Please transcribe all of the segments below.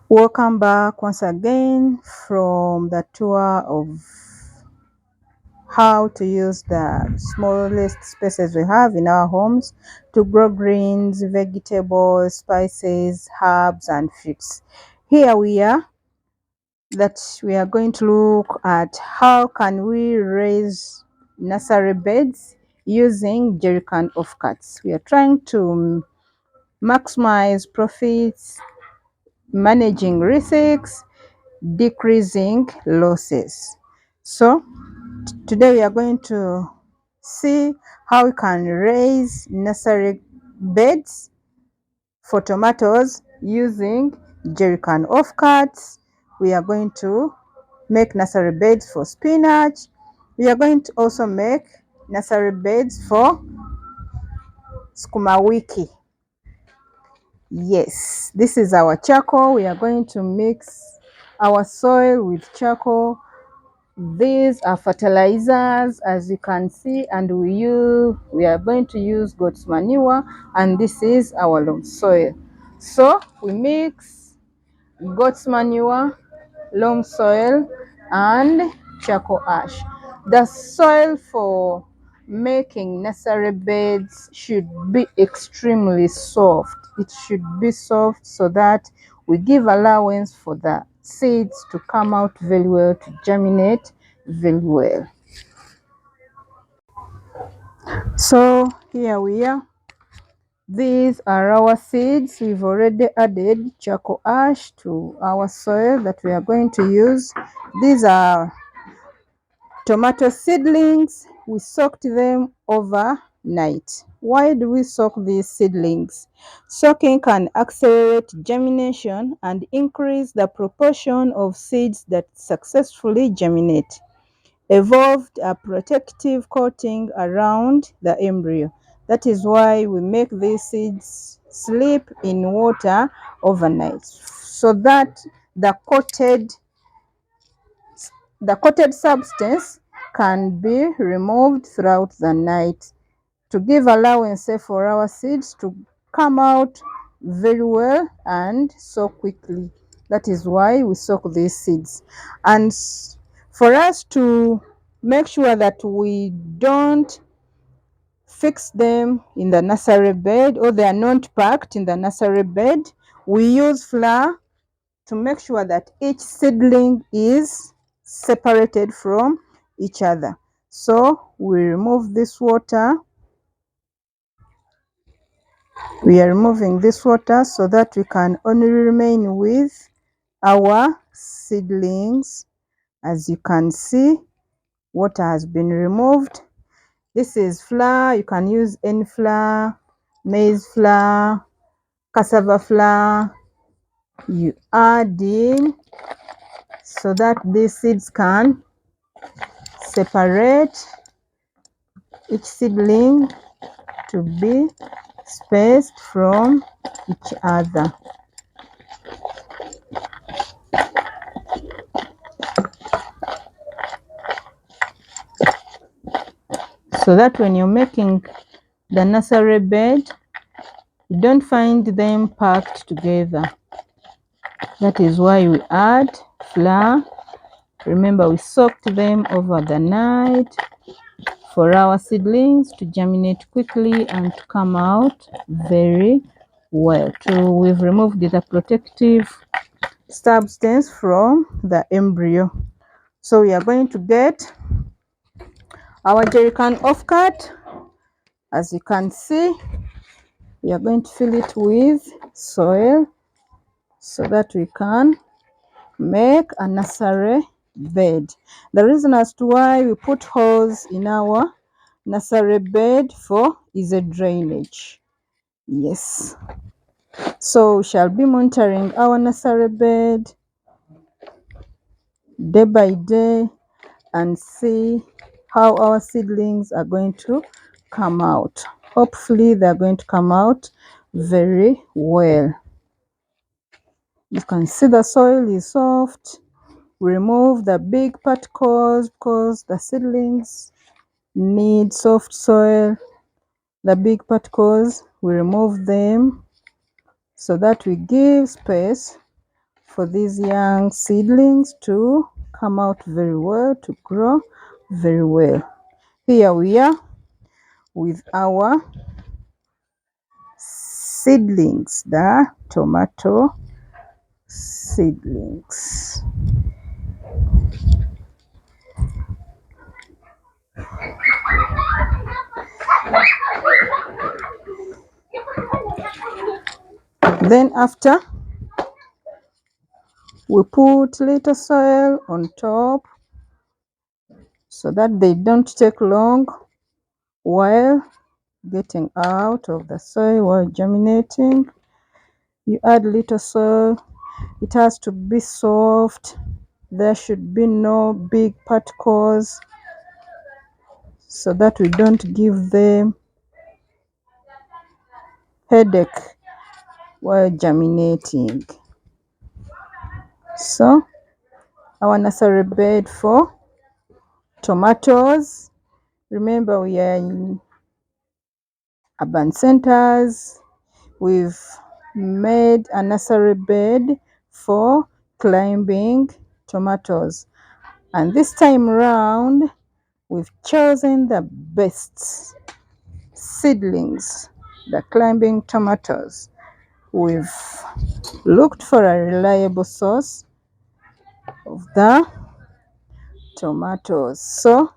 Welcome back once again from the tour of how to use the smallest spaces we have in our homes to grow greens, vegetables, spices, herbs and fruits. Here we are going to look at how can we raise nursery beds using jerrycan offcuts. We are trying to maximize profits, managing risks, decreasing losses. So today we are going to see how we can raise nursery beds for tomatoes using jerrycan offcuts. We are going to make nursery beds for spinach. We are going to also make nursery beds for sukuma wiki. Yes, this is our charcoal. We are going to mix our soil with charcoal. These are fertilizers, as you can see, and we are going to use goat's manure, and this is our loam soil. So we mix goat's manure, loam soil and charcoal ash. The soil for making nursery beds should be extremely soft. It should be soft so that we give allowance for the seeds to come out very well, to germinate very well. So here we are. These are our seeds. We've already added charcoal ash to our soil that we are going to use. These are tomato seedlings. We soaked them overnight. Why do we soak these seedlings? Soaking can accelerate germination and increase the proportion of seeds that successfully germinate. Evolved a protective coating around the embryo. That is why we make these seeds sleep in water overnight, so that the coated substance can be removed throughout the night to give allowance for our seeds to come out very well and so quickly. That is why we soak these seeds. And for us to make sure that we don't fix them in the nursery bed, or they are not packed in the nursery bed, we use flour to make sure that each seedling is separated from each other. So we remove this water. We are removing this water so that we can only remain with our seedlings. As you can see, water has been removed. This is flour. You can use any flour, maize flour, cassava flour. You add in so that these seeds can separate, each seedling to be spaced from each other. So that when you're making the nursery bed, you don't find them packed together. That is why we add flour. Remember, we soaked them over the night for our seedlings to germinate quickly and to come out very well. We've removed the protective substance from the embryo. So we are going to get our jerrycan offcut. As you can see, we are going to fill it with soil so that we can make a nursery bed. The reason as to why we put holes in our nursery bed for is a drainage. Yes. So we shall be monitoring our nursery bed day by day and see how our seedlings are going to come out. Hopefully they are going to come out very well. You can see the soil is soft. We remove the big particles because the seedlings need soft soil. The big particles, we remove them so that we give space for these young seedlings to come out very well, to grow very well. Here we are with our seedlings, the tomato seedlings. Then after, we put little soil on top so that they don't take long while getting out of the soil while germinating. You add little soil. It has to be soft. There should be no big particles so that we don't give them headache while germinating. So our nursery bed for tomatoes. Remember, we are in urban centers. We've made a nursery bed for climbing tomatoes, and this time round we've chosen the best seedlings, the climbing tomatoes. We've looked for a reliable source of the tomatoes. So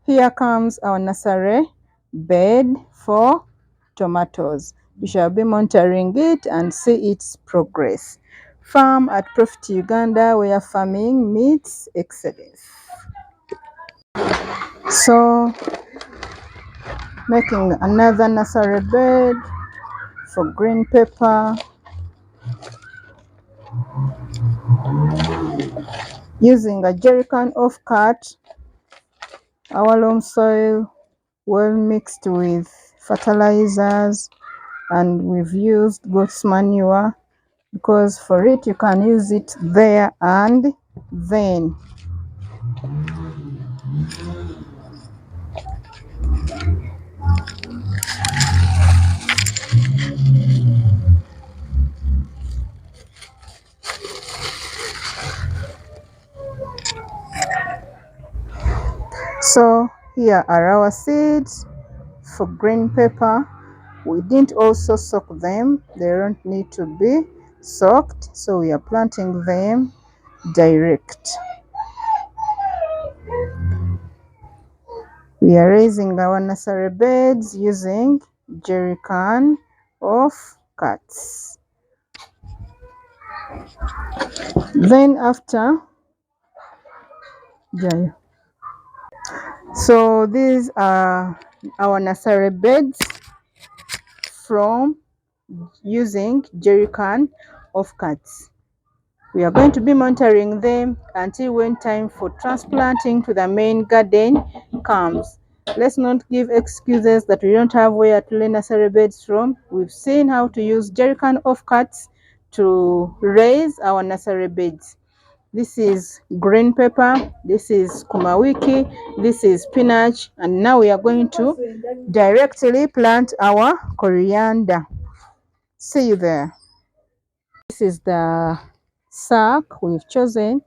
here comes our nursery bed for tomatoes. We shall be monitoring it and see its progress. Farm at Profit Uganda, where farming meets excellence. So, making another nursery bed for green pepper, using a jerrycan offcut, our loam soil well mixed with fertilizers, and we've used goat's manure, because for it you can use it there and then. So here are our seeds for green pepper. We didn't also soak them. They don't need to be soaked, so we are planting them direct. We are raising our nursery beds using jerrycan of cuts. Then after, so these are our nursery beds from using jerrycan of cuts. We are going to be monitoring them until when time for transplanting to the main garden comes. Let's not give excuses that we don't have where to lay nursery beds from. We've seen how to use jerrycan offcuts to raise our nursery beds. This is green pepper, this is kumawiki, this is spinach, and now we are going to directly plant our coriander. See you there. This is the sack we've chosen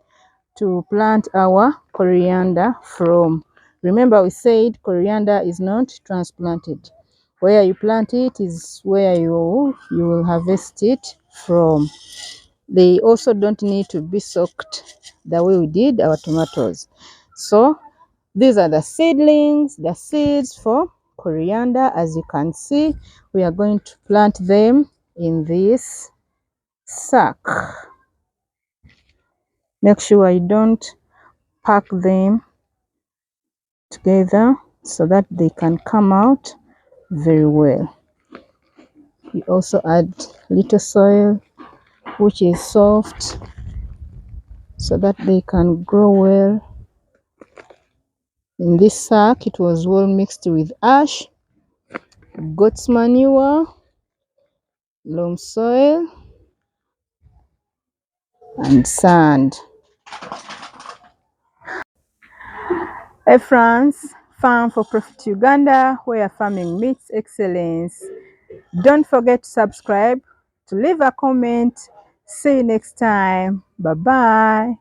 to plant our coriander from. Remember, we said coriander is not transplanted. Where you plant it is where you will harvest it from. They also don't need to be soaked the way we did our tomatoes. So these are the seedlings, the seeds for coriander. As you can see, we are going to plant them in this sack. Make sure you don't pack them together so that they can come out very well. You also add little soil which is soft so that they can grow well. In this sack, it was well mixed with ash, goat's manure, loam soil, and sand. Hey friends, Farm for Profit Uganda, where farming meets excellence. Don't forget to subscribe, to leave a comment, See you next time. Bye bye.